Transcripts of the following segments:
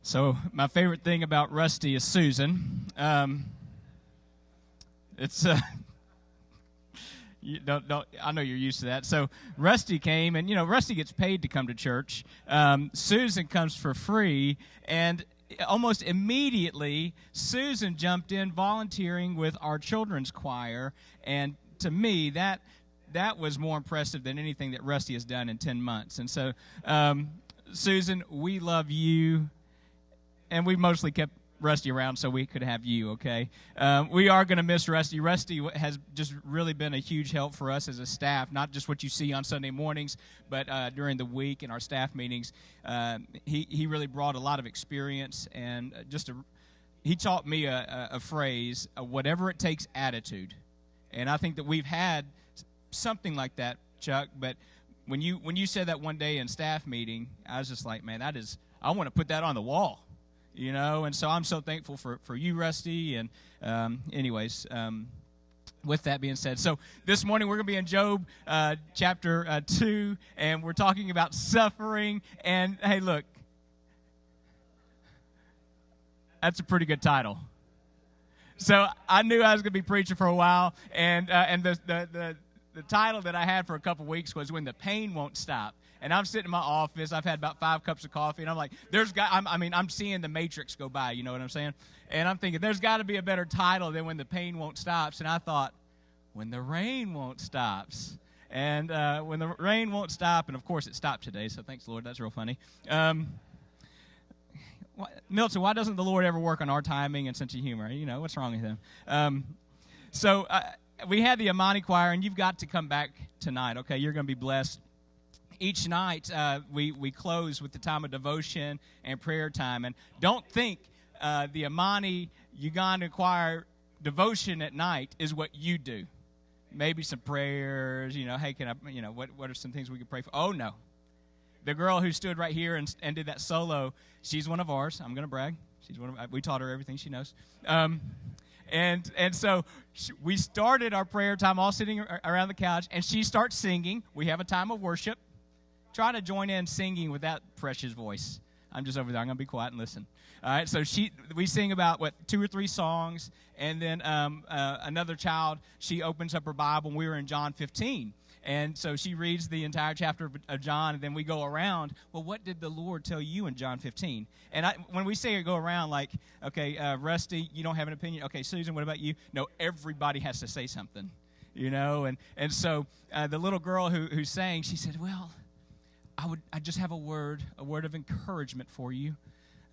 So my favorite thing about Rusty is Susan. It's you don't. I know you're used to that. So Rusty came, and Rusty gets paid to come to church. Susan comes for free, and almost immediately Susan jumped in volunteering with our children's choir, and to me that was more impressive than anything that Rusty has done in 10 months. And so Susan, we love you. And we mostly kept Rusty around so we could have you, okay? We are going to miss Rusty. Rusty has just really been a huge help for us as a staff, not just what you see on Sunday mornings, but during the week in our staff meetings. He really brought a lot of experience, and he taught me a phrase, whatever it takes attitude. And I think that we've had something like that, Chuck, but when you said that one day in staff meeting, I was just like, man, I want to put that on the wall. And so I'm so thankful for you, Rusty. And with that being said, so this morning we're going to be in Job chapter 2, and we're talking about suffering. And, hey, look, that's a pretty good title. So I knew I was going to be preaching for a while, and the title that I had for a couple weeks was When the Pain Won't Stop. And I'm sitting in my office. I've had about 5 cups of coffee, and I'm like, I'm seeing the Matrix go by. You know what I'm saying? And I'm thinking, there's got to be a better title than When the Pain Won't Stop. And I thought, When the Rain Won't Stop. And when the rain won't stop, and of course it stopped today. So thanks, Lord. That's real funny. Milton, why doesn't the Lord ever work on our timing and sense of humor? What's wrong with him? So we had the Amani Choir, and you've got to come back tonight. Okay, you're going to be blessed. Each night, we close with the time of devotion and prayer time. And don't think the Amani Uganda Choir devotion at night is what you do. Maybe some prayers, hey, can I, what are some things we could pray for? Oh, no. The girl who stood right here and did that solo, she's one of ours. I'm going to brag. We taught her everything she knows. And so we started our prayer time all sitting around the couch, and she starts singing. We have a time of worship. Try to join in singing with that precious voice. I'm just over there. I'm going to be quiet and listen. All right, so we sing about, 2 or 3 songs, and then another child, she opens up her Bible, and we were in John 15. And so she reads the entire chapter of John, and then we go around, well, what did the Lord tell you in John 15? And when we say go around, like, okay, Rusty, you don't have an opinion. Okay, Susan, what about you? No, everybody has to say something, And so the little girl who sang, she said, well, I just have a word of encouragement for you.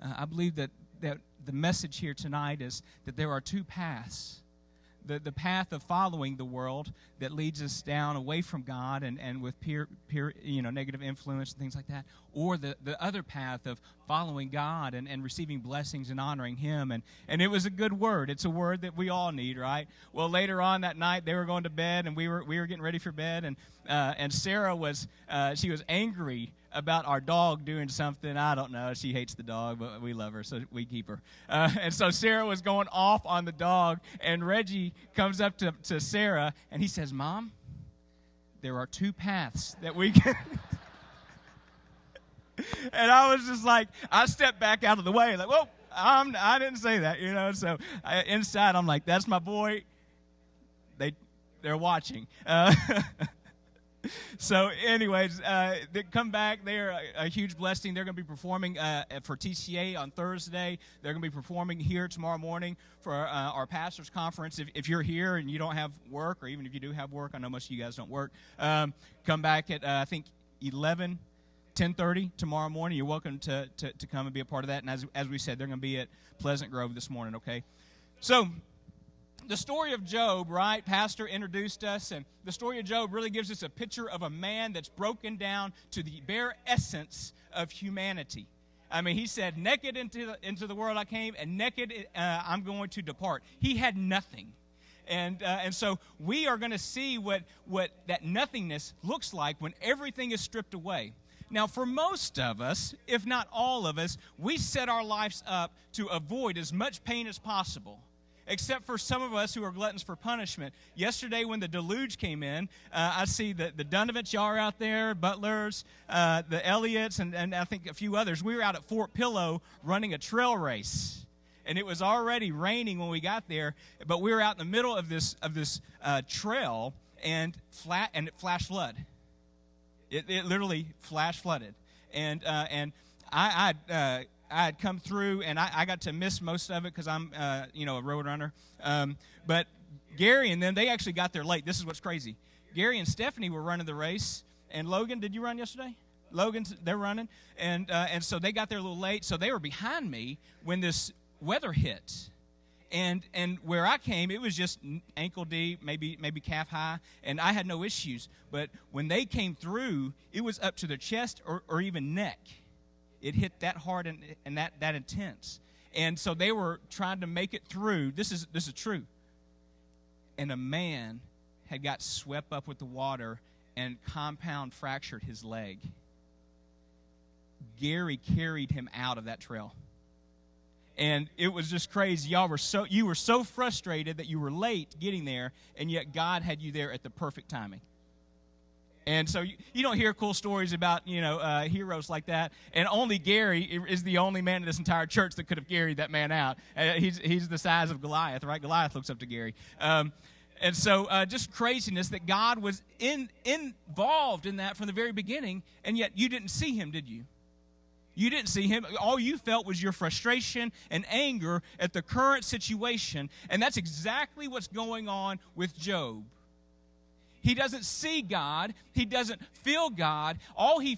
I believe that the message here tonight is that there are 2 paths. The path of following the world that leads us down away from God and with peer negative influence and things like that, or the other path of following God and receiving blessings and honoring Him. And it was a good word. It's a word that we all need, right? Well, later on that night, they were going to bed, and we were getting ready for bed, and Sarah was angry about our dog doing something. I don't know. She hates the dog, but we love her, so we keep her. And so Sarah was going off on the dog, and Reggie comes up to Sarah, and he says, Mom, there are 2 paths that we can... And I was just like, I stepped back out of the way, like, whoa, I didn't say that, So inside, I'm like, that's my boy. They're watching. So anyways, they come back. They're a huge blessing. They're going to be performing for TCA on Thursday. They're going to be performing here tomorrow morning for our pastor's conference. If you're here and you don't have work, or even if you do have work, I know most of you guys don't work, come back at, I think, 10:30 tomorrow morning. You're welcome to come and be a part of that. And as we said, they're going to be at Pleasant Grove this morning, okay? So the story of Job, right? Pastor introduced us, and the story of Job really gives us a picture of a man that's broken down to the bare essence of humanity. I mean, he said, naked into the world I came, and naked I'm going to depart. He had nothing. And so we are going to see what that nothingness looks like when everything is stripped away. Now, for most of us, if not all of us, we set our lives up to avoid as much pain as possible. except for some of us who are gluttons for punishment. Yesterday when the deluge came in, I see the Donovans, y'all are out there, Butlers, the Elliots, and I think a few others. We were out at Fort Pillow running a trail race. And it was already raining when we got there, but we were out in the middle of this trail, and it flash flood. It literally flash flooded, and I had come through, and I got to miss most of it because I'm a road runner. But Gary and them, they actually got there late. This is what's crazy. Gary and Stephanie were running the race, and Logan, did you run yesterday? They're running, and so they got there a little late, so they were behind me when this weather hit, and where I came, it was just ankle deep, maybe calf high, and I had no issues. But when they came through, it was up to their chest or even neck. It hit that hard and that intense, and so they were trying to make it through. This is true. And a man had got swept up with the water and compound fractured his leg. Gary carried him out of that trail. And it was just crazy. You were so frustrated that you were late getting there, and yet God had you there at the perfect timing. And so you don't hear cool stories about, heroes like that. And only Gary is the only man in this entire church that could have carried that man out. He's the size of Goliath, right? Goliath looks up to Gary. And so just craziness that God was involved in that from the very beginning, and yet you didn't see him, did you? You didn't see him. All you felt was your frustration and anger at the current situation. And that's exactly what's going on with Job. He doesn't see God. He doesn't feel God. All he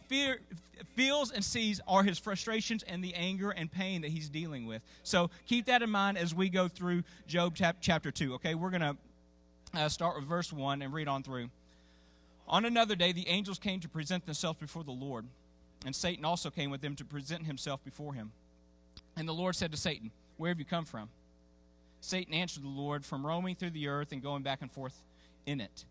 feels and sees are his frustrations and the anger and pain that he's dealing with. So keep that in mind as we go through Job chapter 2. Okay, we're going to start with verse 1 and read on through. On another day, the angels came to present themselves before the Lord. And Satan also came with them to present himself before him. And the Lord said to Satan, "Where have you come from?" Satan answered the Lord, "From roaming through the earth and going back and forth in it."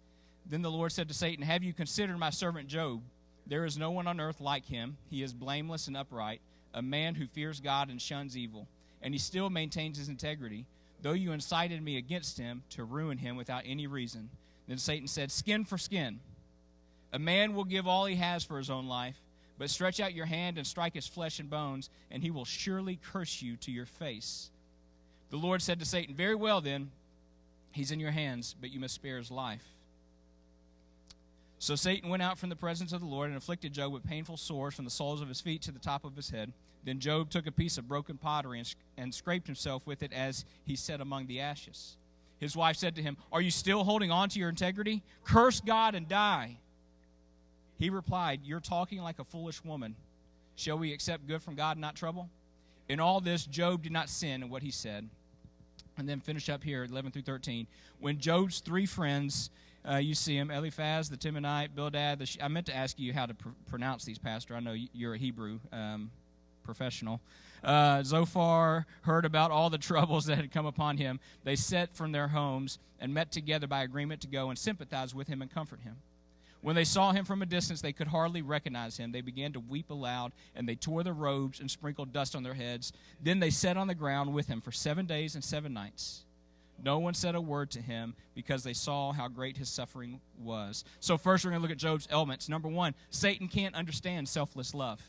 Then the Lord said to Satan, "Have you considered my servant Job? There is no one on earth like him. He is blameless and upright, a man who fears God and shuns evil. And he still maintains his integrity, though you incited me against him to ruin him without any reason." Then Satan said, "Skin for skin. A man will give all he has for his own life. But stretch out your hand and strike his flesh and bones, and he will surely curse you to your face." The Lord said to Satan, "Very well then, he's in your hands, but you must spare his life." So Satan went out from the presence of the Lord and afflicted Job with painful sores from the soles of his feet to the top of his head. Then Job took a piece of broken pottery and scraped himself with it as he sat among the ashes. His wife said to him, "Are you still holding on to your integrity? Curse God and die." He replied, "You're talking like a foolish woman. Shall we accept good from God and not trouble?" In all this, Job did not sin in what he said. And then finish up here, 11 through 13. When Job's three friends, you see them, Eliphaz, the Temanite, Bildad, I meant to ask you how to pronounce these, Pastor. I know you're a Hebrew professional. Zophar heard about all the troubles that had come upon him. They set from their homes and met together by agreement to go and sympathize with him and comfort him. When they saw him from a distance, they could hardly recognize him. They began to weep aloud, and they tore their robes and sprinkled dust on their heads. Then they sat on the ground with him for 7 days and 7 nights. No one said a word to him because they saw how great his suffering was. So first we're going to look at Job's elements. Number one, Satan can't understand selfless love.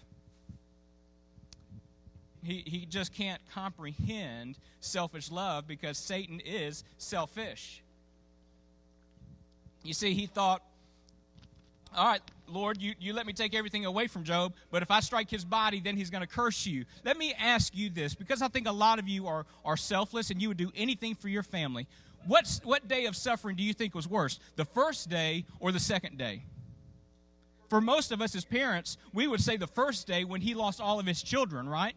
He just can't comprehend selfish love because Satan is selfish. You see, he thought, all right, Lord, you let me take everything away from Job, but if I strike his body, then he's going to curse you. Let me ask you this, because I think a lot of you are selfless and you would do anything for your family. What day of suffering do you think was worse, the first day or the second day? For most of us as parents, we would say the first day when he lost all of his children, right?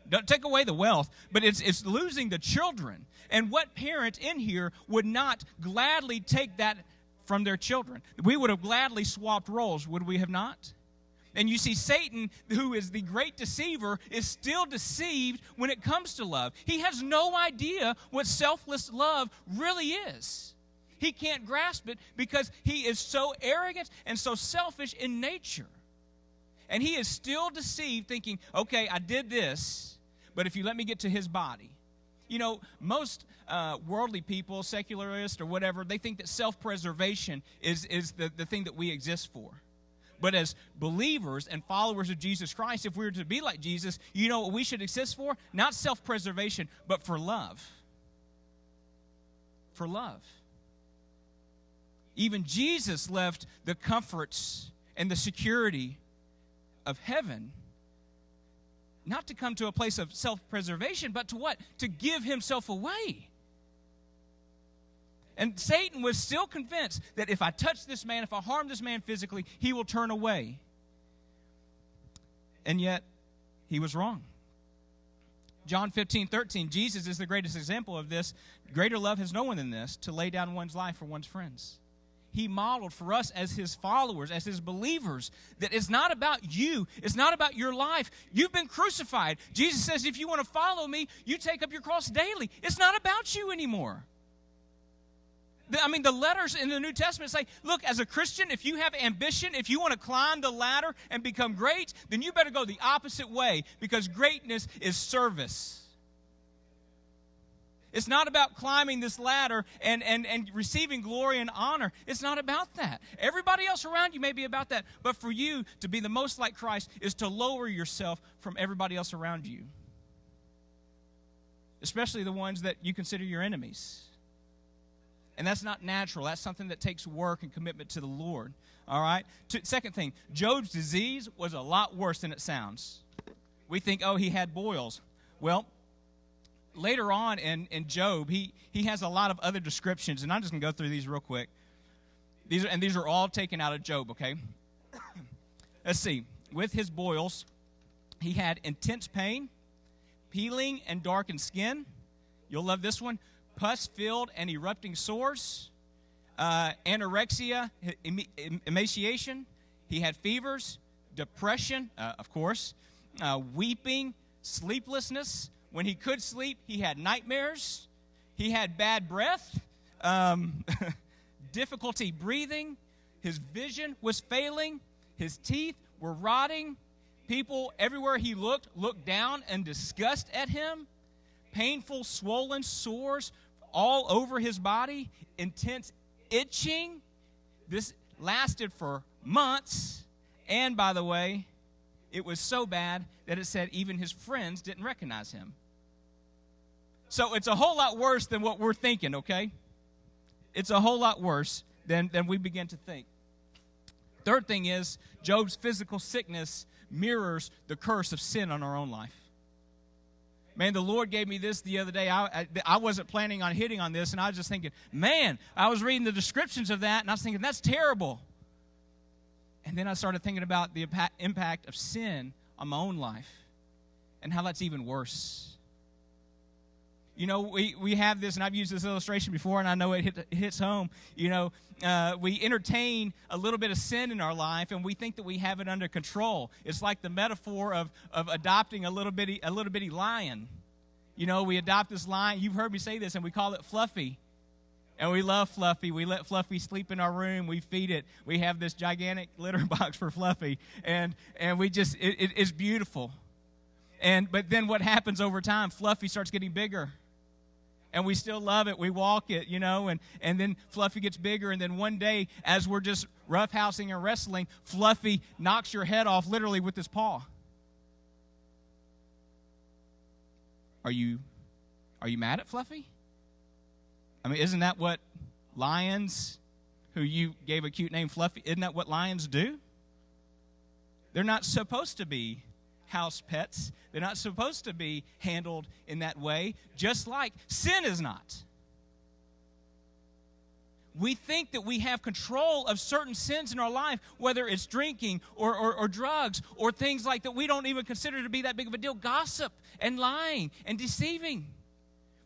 Don't take away the wealth, but it's losing the children. And what parent in here would not gladly take that from their children? We would have gladly swapped roles, would we have not? And you see, Satan, who is the great deceiver, is still deceived when it comes to love. He has no idea what selfless love really is. He can't grasp it because he is so arrogant and so selfish in nature. And he is still deceived, thinking, okay, I did this, but if you let me get to his body, You know, most worldly people, secularists or whatever, they think that self-preservation is the thing that we exist for. But as believers and followers of Jesus Christ, if we were to be like Jesus, you know what we should exist for? Not self-preservation, but for love. For love. Even Jesus left the comforts and the security of heaven, not to come to a place of self-preservation, but to what? To give himself away. And Satan was still convinced that if I touch this man, if I harm this man physically, he will turn away. And yet, he was wrong. John 15:13, Jesus is the greatest example of this. Greater love has no one than this, to lay down one's life for one's friends. He modeled for us as his followers, as his believers, that it's not about you. It's not about your life. You've been crucified. Jesus says, if you want to follow me, you take up your cross daily. It's not about you anymore. I mean, the letters in the New Testament say, look, as a Christian, if you have ambition, if you want to climb the ladder and become great, then you better go the opposite way, because greatness is service. It's not about climbing this ladder and receiving glory and honor. It's not about that. Everybody else around you may be about that, but for you to be the most like Christ is to lower yourself from everybody else around you, especially the ones that you consider your enemies. And that's not natural. That's something that takes work and commitment to the Lord. All right? Second thing, Job's disease was a lot worse than it sounds. We think, oh, he had boils. Well, later on in Job, he has a lot of other descriptions, and I'm just going to go through these real quick. These are all taken out of Job, okay? Let's see. With his boils, he had intense pain, peeling and darkened skin. You'll love this one. Pus-filled and erupting sores, anorexia, emaciation. He had fevers, depression, of course, weeping, sleeplessness. When he could sleep, he had nightmares. He had bad breath, difficulty breathing. His vision was failing. His teeth were rotting. People everywhere he looked down in disgust at him. Painful, swollen sores all over his body, intense itching. This lasted for months, and by the way, it was so bad that it said even his friends didn't recognize him. So it's a whole lot worse than what we're thinking, okay? It's a whole lot worse than we begin to think. Third thing is, Job's physical sickness mirrors the curse of sin on our own life. Man, the Lord gave me this the other day. I wasn't planning on hitting on this, and I was just thinking, man, I was reading the descriptions of that, and I was thinking, that's terrible. And then I started thinking about the impact of sin on my own life and how that's even worse. You know, we have this, and I've used this illustration before, and I know it hits home. You know, we entertain a little bit of sin in our life, and we think that we have it under control. It's like the metaphor of adopting a little bitty lion. You know, we adopt this lion. You've heard me say this, and we call it Fluffy. And we love Fluffy. We let Fluffy sleep in our room. We feed it. We have this gigantic litter box for Fluffy, and we just it's beautiful. But then what happens over time? Fluffy starts getting bigger. And we still love it. We walk it, you know, and then Fluffy gets bigger. And then one day, as we're just roughhousing and wrestling, Fluffy knocks your head off literally with his paw. Are you mad at Fluffy? I mean, isn't that what lions, who you gave a cute name Fluffy, isn't that what lions do? They're not supposed to be house pets. They're not supposed to be handled in that way, just like sin is not. We think that we have control of certain sins in our life, whether it's drinking or drugs or things like that we don't even consider to be that big of a deal. Gossip and lying and deceiving.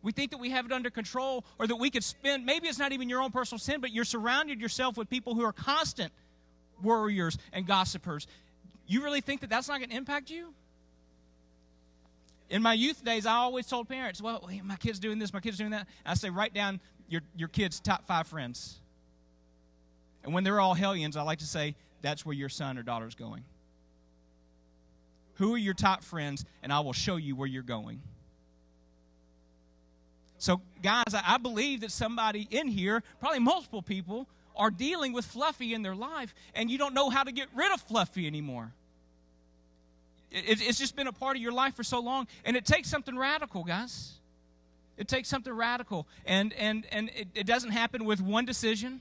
We think that we have it under control, or that we could spend, maybe it's not even your own personal sin, but you're surrounded yourself with people who are constant worriers and gossipers. You really think that that's not going to impact you? In my youth days, I always told parents, well, my kid's doing this, my kid's doing that. I say, write down your kid's top 5 friends. And when they're all hellions, I like to say, that's where your son or daughter's going. Who are your top friends, and I will show you where you're going. So, guys, I believe that somebody in here, probably multiple people, are dealing with Fluffy in their life, and you don't know how to get rid of Fluffy anymore. It's just been a part of your life for so long, and it takes something radical, guys. It takes something radical, and it doesn't happen with one decision.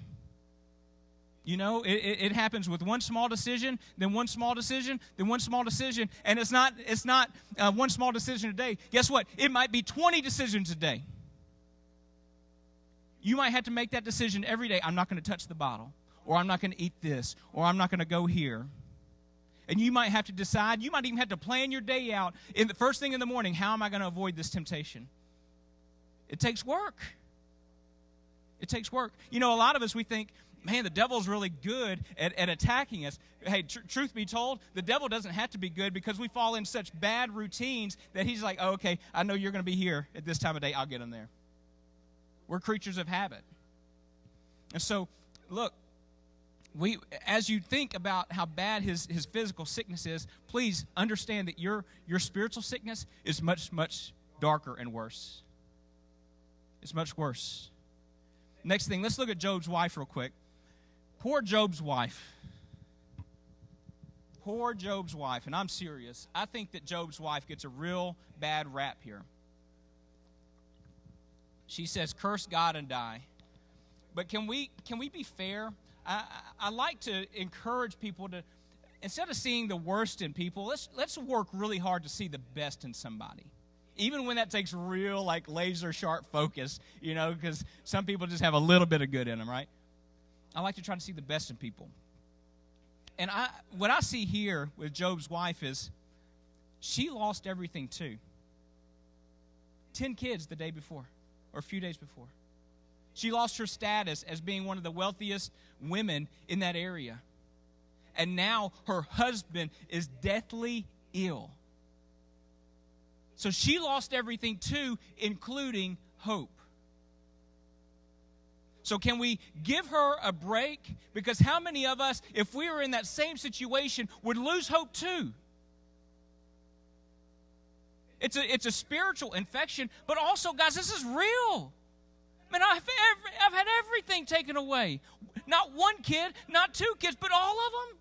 You know, it happens with one small decision, then one small decision, then one small decision, and it's not one small decision a day. Guess what? It might be 20 decisions a day. You might have to make that decision every day. I'm not going to touch the bottle, or I'm not going to eat this, or I'm not going to go here. And you might have to decide. You might even have to plan your day out in the first thing in the morning. How am I going to avoid this temptation? It takes work. It takes work. You know, a lot of us, we think, man, the devil's really good at attacking us. Hey, truth be told, the devil doesn't have to be good because we fall in such bad routines that he's like, oh, okay, I know you're going to be here at this time of day. I'll get him there. We're creatures of habit. And so, look, as you think about how bad his physical sickness is, please understand that your spiritual sickness is much, much darker and worse. It's much worse. Next thing, let's look at Job's wife real quick. Poor Job's wife. Poor Job's wife. And I'm serious. I think that Job's wife gets a real bad rap here. She says, curse God and die. But can we be fair? I like to encourage people to, instead of seeing the worst in people, let's work really hard to see the best in somebody. Even when that takes real, like, laser sharp focus, you know, because some people just have a little bit of good in them, right? I like to try to see the best in people. And what I see here with Job's wife is she lost everything too. 10 kids the day before, or a few days before. She lost her status as being one of the wealthiest women in that area. And now her husband is deathly ill. So she lost everything too, including hope. So can we give her a break? Because how many of us, if we were in that same situation, would lose hope too? It's a spiritual infection, but also, guys, this is real. Man, I've had everything taken away. Not one kid, not 2 kids, but all of them.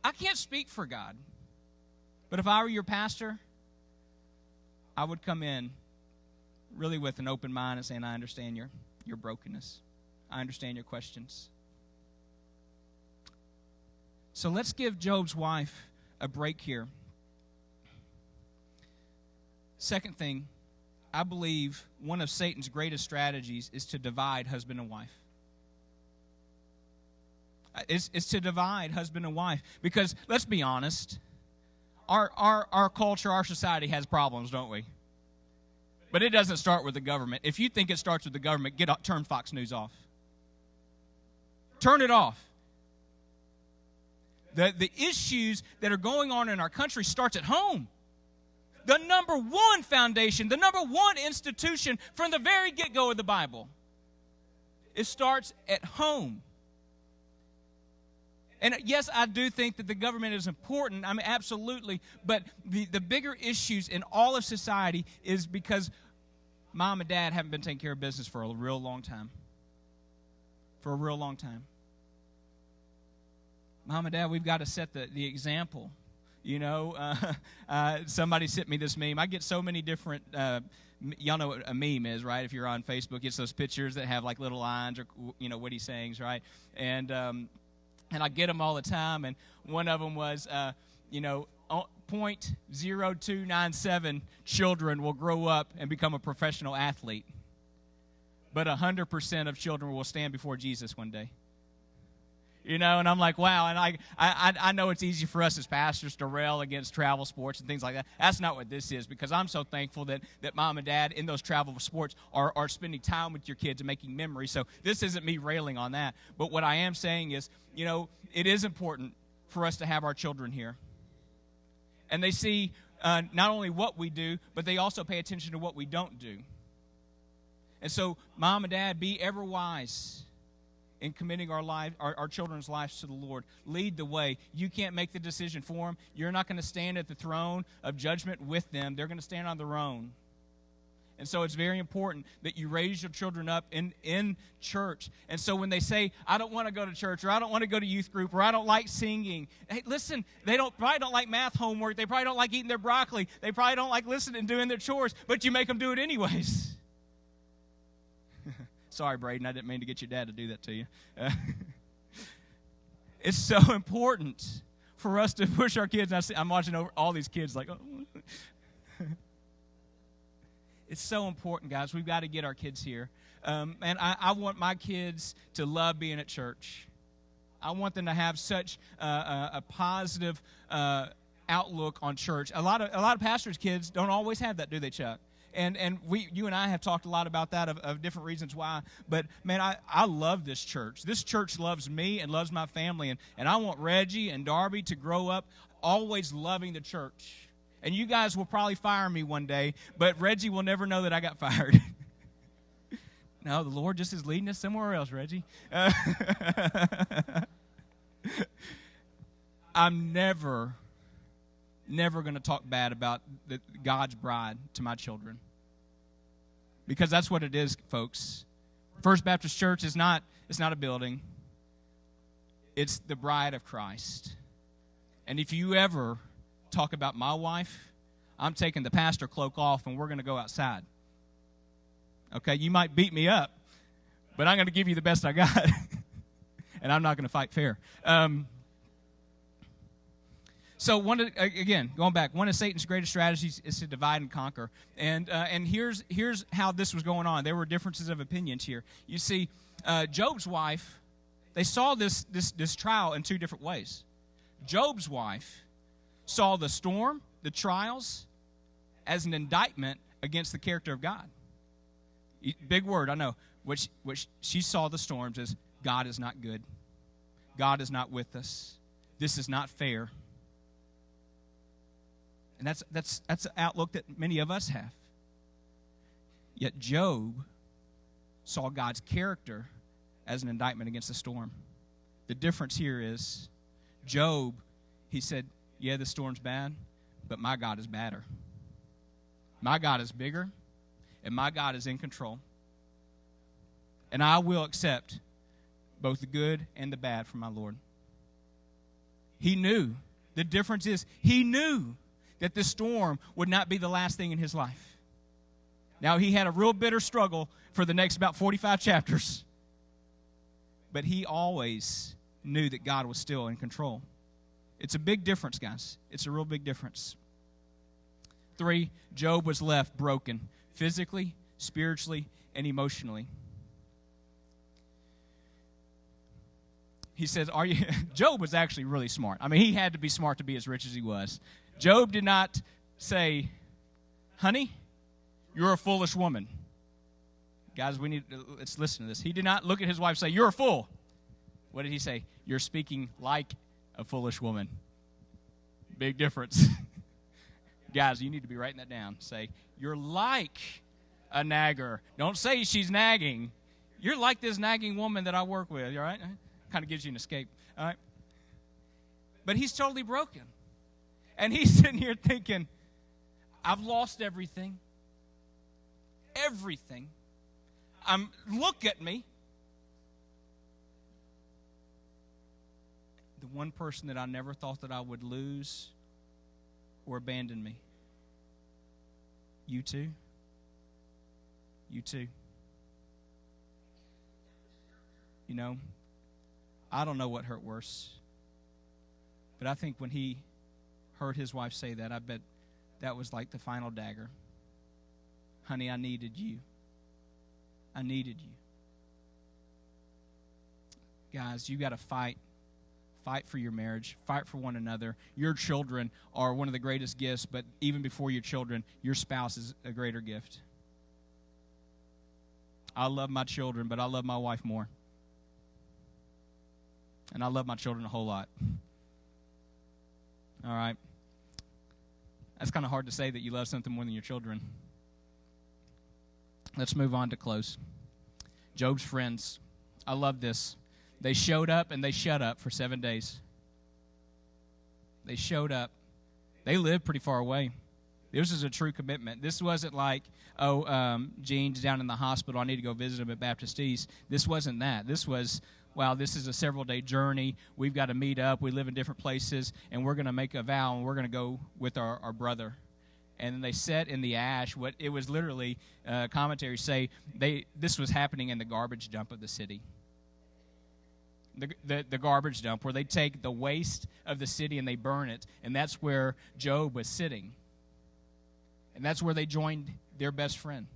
I can't speak for God. But if I were your pastor, I would come in really with an open mind and saying, I understand your brokenness. I understand your questions. So let's give Job's wife a break here. Second thing, I believe one of Satan's greatest strategies is to divide husband and wife. It's to divide husband and wife. Because let's be honest, our culture, our society has problems, don't we? But it doesn't start with the government. If you think it starts with the government, turn Fox News off. Turn it off. The issues that are going on in our country starts at home. The number one foundation, the number one institution from the very get-go of the Bible. It starts at home. And yes, I do think that the government is important. I mean, absolutely. But the bigger issues in all of society is because mom and dad haven't been taking care of business for a real long time. For a real long time. Mom and dad, we've got to set the example. You know, somebody sent me this meme. I get so many different, y'all know what a meme is, right? If you're on Facebook, it's those pictures that have like little lines or, you know, witty sayings, right? And I get them all the time. And one of them was, 0.0297 children will grow up and become a professional athlete. But 100% of children will stand before Jesus one day. You know, and I'm like, wow. And I know it's easy for us as pastors to rail against travel sports and things like that. That's not what this is, because I'm so thankful that mom and dad in those travel sports are spending time with your kids and making memories. So this isn't me railing on that. But what I am saying is, you know, it is important for us to have our children here. And they see not only what we do, but they also pay attention to what we don't do. And so, mom and dad, be ever wise. in committing our children's lives to the Lord. Lead the way. You can't make the decision for them. You're not going to stand at the throne of judgment with them. They're going to stand on their own. And so it's very important that you raise your children up in church. And so when they say, I don't want to go to church, or I don't want to go to youth group, or I don't like singing, hey, listen, they probably don't like math homework. They probably don't like eating their broccoli. They probably don't like listening and doing their chores, but you make them do it anyways. Sorry, Braden, I didn't mean to get your dad to do that to you. It's so important for us to push our kids. I'm watching over all these kids like, oh. It's so important, guys. We've got to get our kids here. And I want my kids to love being at church. I want them to have such a positive outlook on church. A lot of pastors' kids don't always have that, do they, Chuck? And you and I have talked a lot about that of different reasons why. But, man, I love this church. This church loves me and loves my family. And I want Reggie and Darby to grow up always loving the church. And you guys will probably fire me one day, but Reggie will never know that I got fired. No, the Lord just is leading us somewhere else, Reggie. I'm never going to talk bad about God's bride to my children. Because that's what it is, folks. First Baptist Church it's not a building. It's the bride of Christ. And if you ever talk about my wife, I'm taking the pastor cloak off and we're going to go outside. Okay, you might beat me up, but I'm going to give you the best I got. And I'm not going to fight fair. So going back, one of Satan's greatest strategies is to divide and conquer. And here's how this was going on. There were differences of opinions here. You see, Job's wife, they saw this trial in two different ways. Job's wife saw the storm, the trials, as an indictment against the character of God. Big word, I know. Which she saw the storms as God is not good. God is not with us. This is not fair. And that's an outlook that many of us have. Yet Job saw God's character as an indictment against the storm. The difference here is Job, he said, yeah, the storm's bad, but my God is badder. My God is bigger, and my God is in control. And I will accept both the good and the bad from my Lord. He knew. The difference is he knew that this storm would not be the last thing in his life. Now, he had a real bitter struggle for the next about 45 chapters. But he always knew that God was still in control. It's a big difference, guys. It's a real big difference. 3, Job was left broken physically, spiritually, and emotionally. He says, Job was actually really smart. I mean, he had to be smart to be as rich as he was. Job did not say, honey, you're a foolish woman. Guys, let's listen to this. He did not look at his wife and say, you're a fool. What did he say? You're speaking like a foolish woman. Big difference. Guys, you need to be writing that down. Say, you're like a nagger. Don't say she's nagging. You're like this nagging woman that I work with, all right? Kind of gives you an escape, all right? But he's totally broken. And he's sitting here thinking, I've lost everything. Everything. Look at me. The one person that I never thought that I would lose or abandon me. You too. You too. You know, I don't know what hurt worse. But I think when he heard his wife say that, I bet that was like the final dagger. Honey, I needed you. I needed you. Guys, you got to fight. Fight for your marriage. Fight for one another. Your children are one of the greatest gifts, but even before your children, your spouse is a greater gift. I love my children, but I love my wife more. And I love my children a whole lot. All right. That's kind of hard to say that you love something more than your children. Let's move on to close. Job's friends. I love this. They showed up and they shut up for 7 days. They showed up. They lived pretty far away. This is a true commitment. This wasn't like, Gene's down in the hospital, I need to go visit him at Baptist East. This wasn't that. This was, wow, this is a several-day journey. We've got to meet up. We live in different places, and we're going to make a vow, and we're going to go with our brother. And then they sat in the ash. What it was literally, commentaries say, this was happening in the garbage dump of the city. The garbage dump, where they take the waste of the city and they burn it, and that's where Job was sitting. And that's where they joined their best friend.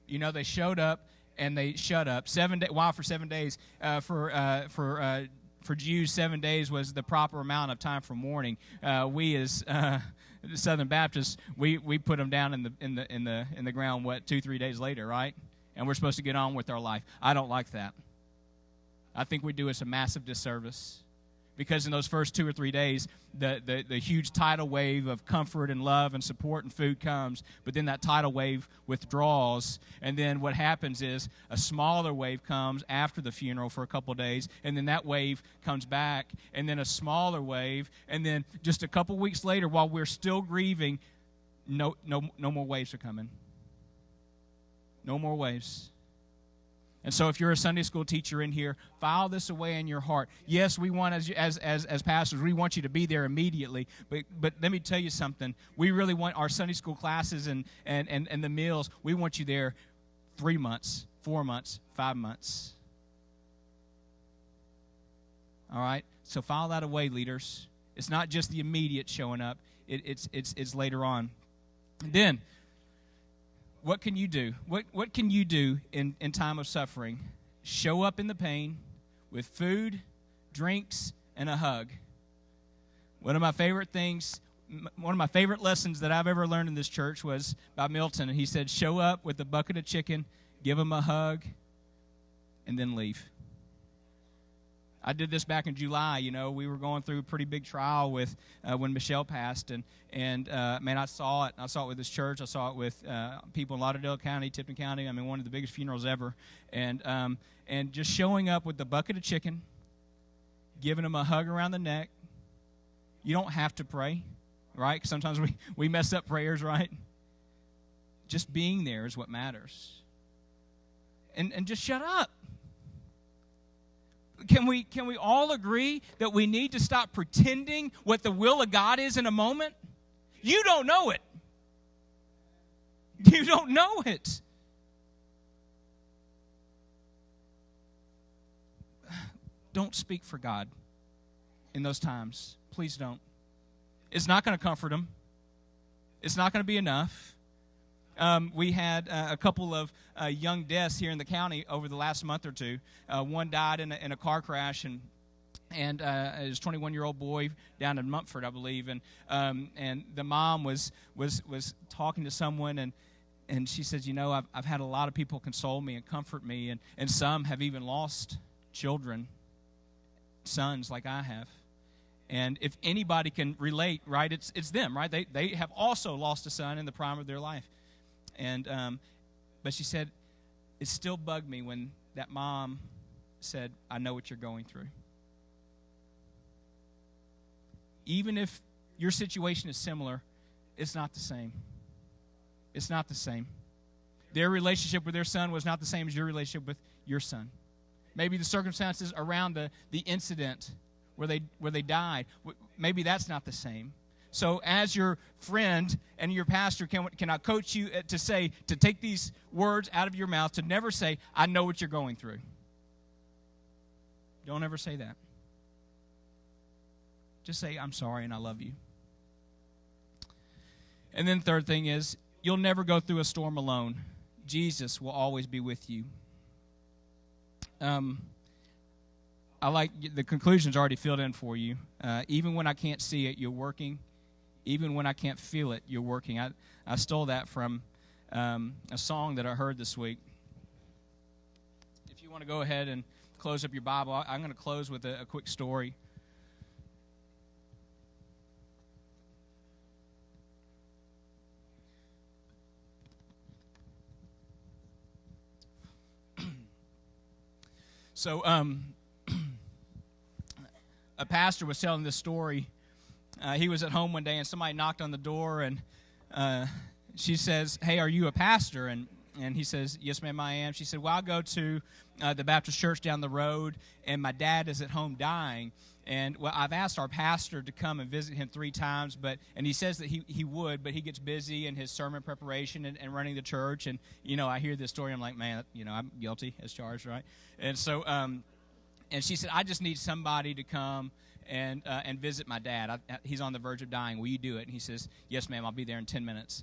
You know, they showed up and they shut up. 7 days. Wow, for 7 days. For Jews, 7 days was the proper amount of time for mourning. We as Southern Baptists, we put them down in the ground. 2-3 days later, right? And we're supposed to get on with our life. I don't like that. I think we do us a massive disservice. Because in those first 2 or 3 days, the huge tidal wave of comfort and love and support and food comes, but then that tidal wave withdraws, and then what happens is a smaller wave comes after the funeral for a couple of days, and then that wave comes back, and then a smaller wave, and then just a couple weeks later, while we're still grieving, no more waves are coming. No more waves. And so if you're a Sunday school teacher in here, file this away in your heart. Yes, we want, as pastors, we want you to be there immediately. But let me tell you something. We really want our Sunday school classes and the meals, we want you there 3 months, 4 months, 5 months. All right? So file that away, leaders. It's not just the immediate showing up. It's later on. And then, what can you do? What can you do in time of suffering? Show up in the pain with food, drinks, and a hug. One of my favorite lessons that I've ever learned in this church was by Milton. And he said, show up with a bucket of chicken, give them a hug, and then leave. I did this back in July. You know, we were going through a pretty big trial with when Michelle passed, and man, I saw it. I saw it with this church. I saw it with people in Lauderdale County, Tipton County. I mean, one of the biggest funerals ever. And just showing up with the bucket of chicken, giving them a hug around the neck. You don't have to pray, right? 'Cause sometimes we mess up prayers, right? Just being there is what matters. And just shut up. Can we all agree that we need to stop pretending what the will of God is in a moment? You don't know it. You don't know it. Don't speak for God in those times. Please don't. It's not going to comfort them. It's not going to be enough. We had a couple of young deaths here in the county over the last month or two. One died in a car crash, and his 21-year-old boy down in Mumford, I believe. And the mom was talking to someone, and she says, you know, I've had a lot of people console me and comfort me, and some have even lost children, sons like I have. And if anybody can relate, right, it's them, right? They have also lost a son in the prime of their life. And but she said, it still bugged me when that mom said, I know what you're going through. Even if your situation is similar, it's not the same. It's not the same. Their relationship with their son was not the same as your relationship with your son. Maybe the circumstances around the incident where they died, maybe that's not the same. So as your friend and your pastor, can I coach you to take these words out of your mouth, to never say, I know what you're going through. Don't ever say that. Just say, I'm sorry and I love you. And then third thing is, you'll never go through a storm alone. Jesus will always be with you. I like the conclusion's already filled in for you. Even when I can't see it, you're working. Even when I can't feel it, you're working. I stole that from a song that I heard this week. If you want to go ahead and close up your Bible, I'm going to close with a quick story. So a pastor was telling this story. He was at home one day, and somebody knocked on the door, and she says, "Hey, are you a pastor?" And he says, "Yes, ma'am, I am." She said, "Well, I go to the Baptist church down the road, and my dad is at home dying. And well, I've asked our pastor to come and visit him 3 times, and he says that he would, but he gets busy in his sermon preparation and running the church. And, I hear this story, I'm like, man, I'm guilty as charged, right? And so, and she said, I just need somebody to come and visit my dad. He's on the verge of dying. Will you do it?" And he says, "Yes, ma'am, I'll be there in 10 minutes.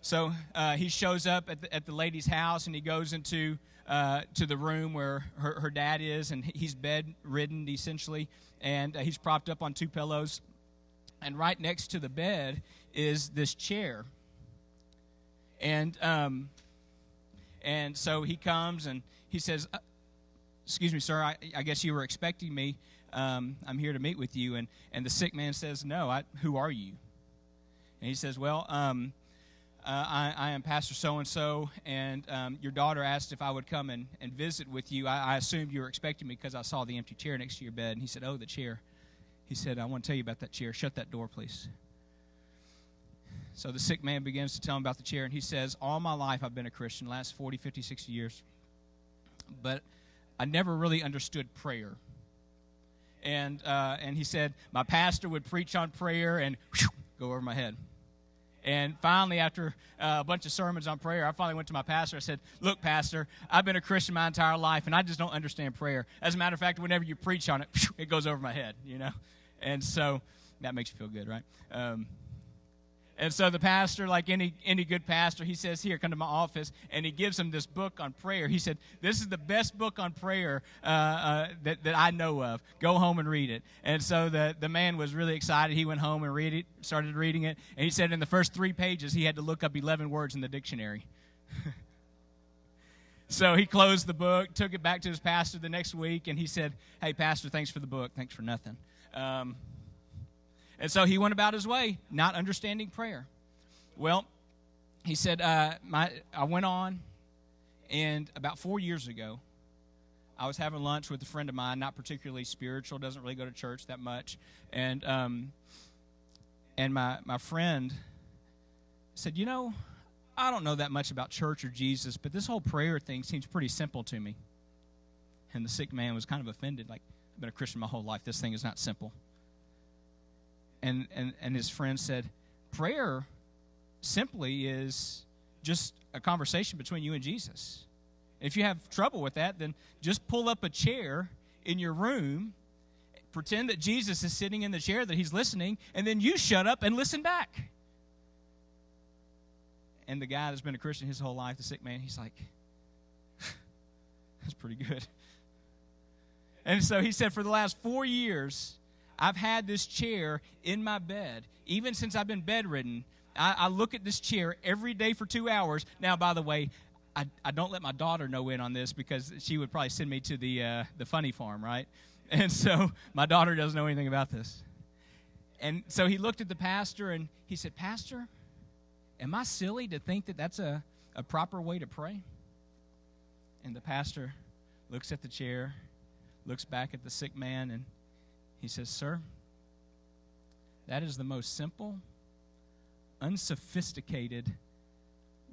So he shows up at the lady's house, and he goes into to the room where her dad is, and he's bedridden, essentially, and he's propped up on 2 pillows. And right next to the bed is this chair. And so he comes, and he says, "Excuse me, sir, I guess you were expecting me. I'm here to meet with you." And the sick man says, "No, who are you?" And he says, "Well, I am Pastor so-and-so, and your daughter asked if I would come and visit with you. I assumed you were expecting me because I saw the empty chair next to your bed." And he said, "Oh, the chair." He said, "I want to tell you about that chair. Shut that door, please." So the sick man begins to tell him about the chair, and he says, "All my life I've been a Christian, last 40, 50, 60 years. But I never really understood prayer." And he said, "My pastor would preach on prayer and go over my head. And finally, after a bunch of sermons on prayer, I finally went to my pastor. I said, 'Look, Pastor, I've been a Christian my entire life, and I just don't understand prayer. As a matter of fact, whenever you preach on it, it goes over my head, And so that makes you feel good, right? And so the pastor, like any good pastor, he says, "Here, come to my office," and he gives him this book on prayer. He said, "This is the best book on prayer that I know of. Go home and read it." And so the man was really excited. He went home and started reading it, and he said in the first 3 pages he had to look up 11 words in the dictionary. So he closed the book, took it back to his pastor the next week, and he said, "Hey, Pastor, thanks for the book. Thanks for nothing." And so he went about his way, not understanding prayer. Well, he said, I went on, and about 4 years ago, I was having lunch with a friend of mine, not particularly spiritual, doesn't really go to church that much. And my friend said, "I don't know that much about church or Jesus, but this whole prayer thing seems pretty simple to me." And the sick man was kind of offended, like, "I've been a Christian my whole life. This thing is not simple." And his friend said, "Prayer simply is just a conversation between you and Jesus. If you have trouble with that, then just pull up a chair in your room, pretend that Jesus is sitting in the chair, that he's listening, and then you shut up and listen back." And the guy that's been a Christian his whole life, the sick man, he's like, "That's pretty good." And so he said, "For the last 4 years, I've had this chair in my bed. Even since I've been bedridden, I look at this chair every day for 2 hours." Now, by the way, I don't let my daughter know in on this because she would probably send me to the funny farm, right? And so my daughter doesn't know anything about this. And so he looked at the pastor and he said, "Pastor, am I silly to think that that's a proper way to pray?" And the pastor looks at the chair, looks back at the sick man, and he says, "Sir, that is the most simple, unsophisticated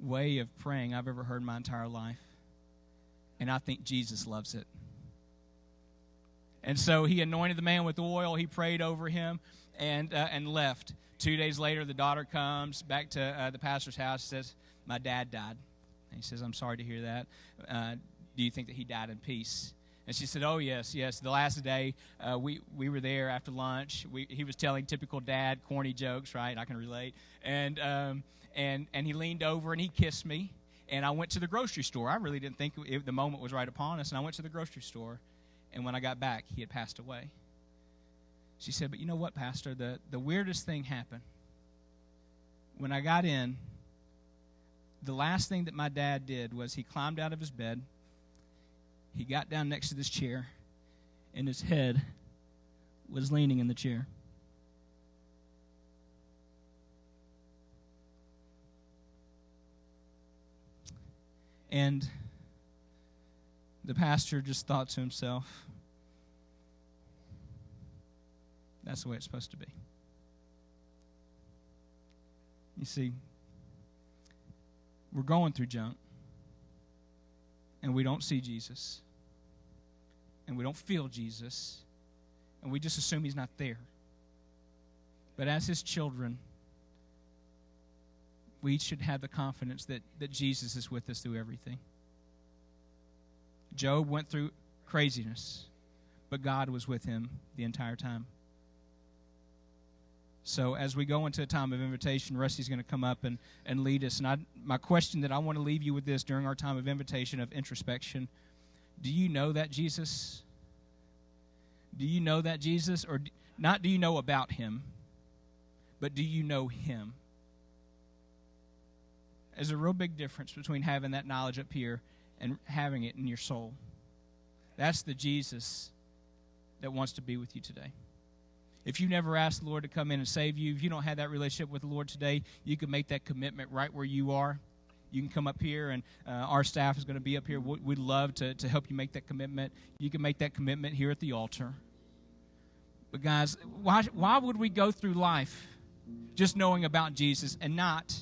way of praying I've ever heard in my entire life. And I think Jesus loves it." And so he anointed the man with oil. He prayed over him and left. 2 days later, the daughter comes back to the pastor's house and says, "My dad died." And he says, "I'm sorry to hear that. Do you think that he died in peace?" And she said, "Oh, yes. The last day, we were there after lunch. He was telling typical dad corny jokes, right? I can relate. And he leaned over and he kissed me. And I went to the grocery store. I really didn't think the moment was right upon us. And I went to the grocery store. And when I got back, he had passed away." She said, "But you know what, Pastor? The weirdest thing happened. When I got in, the last thing that my dad did was he climbed out of his bed. He got down next to this chair, and his head was leaning in the chair. And The pastor just thought to himself, that's the way it's supposed to be. You see, we're going through junk, and we don't see Jesus, and we don't feel Jesus, and we just assume he's not there. But as his children, we should have the confidence that Jesus is with us through everything. Job went through craziness, but God was with him the entire time. So as we go into a time of invitation, Rusty's going to come up and lead us. And my question that I want to leave you with this during our time of invitation, of introspection, do you know that Jesus? Do you know that Jesus? Or not do you know about him, but do you know him? There's a real big difference between having that knowledge up here and having it in your soul. That's the Jesus that wants to be with you today. If you never asked the Lord to come in and save you, if you don't have that relationship with the Lord today, you can make that commitment right where you are. You can come up here, and our staff is going to be up here. We'd love to help you make that commitment. You can make that commitment here at the altar. But guys, why would we go through life just knowing about Jesus and not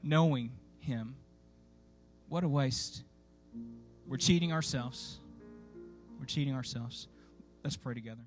knowing him? What a waste. We're cheating ourselves. We're cheating ourselves. Let's pray together.